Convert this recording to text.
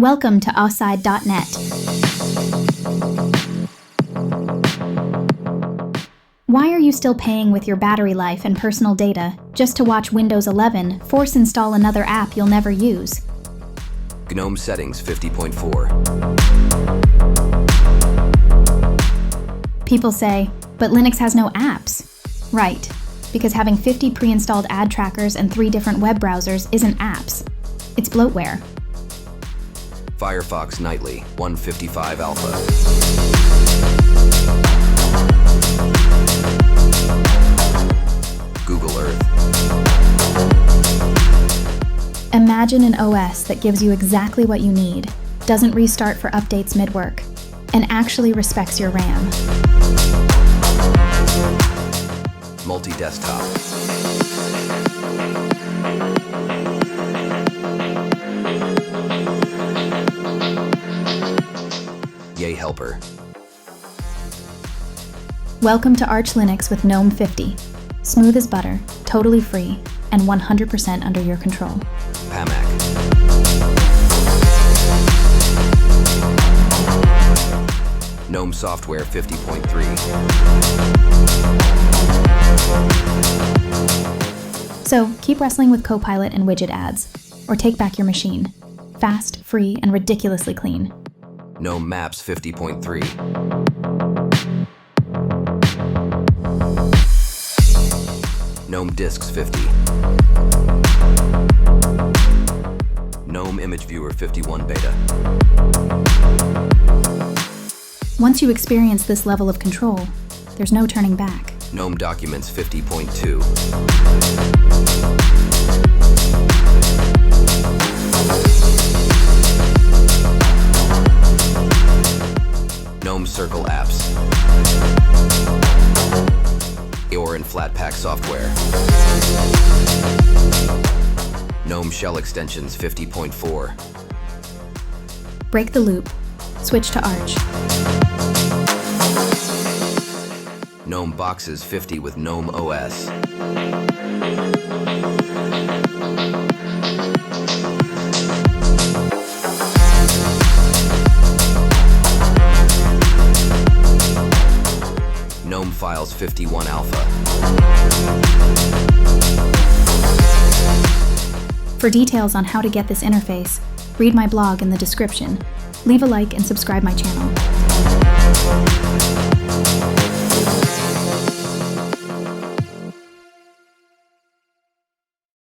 Welcome to offside.net. Why are you still paying with your battery life and personal data just to watch Windows 11 force install another app you'll never use? GNOME settings 50.4. People say, but Linux has no apps. Right, because having 50 pre-installed ad trackers and 3 different web browsers isn't apps. It's bloatware. Firefox Nightly 155 Alpha. Google Earth. Imagine an OS that gives you exactly what you need, doesn't restart for updates mid-work, and actually respects your RAM. Multi-desktop. Yay helper. Welcome to Arch Linux with GNOME 50. Smooth as butter, totally free, and 100% under your control. PAMAC. GNOME Software 50.3. So keep wrestling with Copilot and widget ads, or take back your machine. Fast, free, and ridiculously clean. GNOME Maps 50.3. GNOME Disks 50. GNOME Image Viewer 51 Beta. Once you experience this level of control, there's no turning back. GNOME Documents 50.2. GNOME Circle Apps. Or in Flatpak software. GNOME Shell Extensions 50.4. Break the loop. Switch to Arch. GNOME Boxes 50 with GNOME OS. GNOME Files 51 Alpha. For details on how to get this interface, read my blog in the description. Leave a like and subscribe my channel.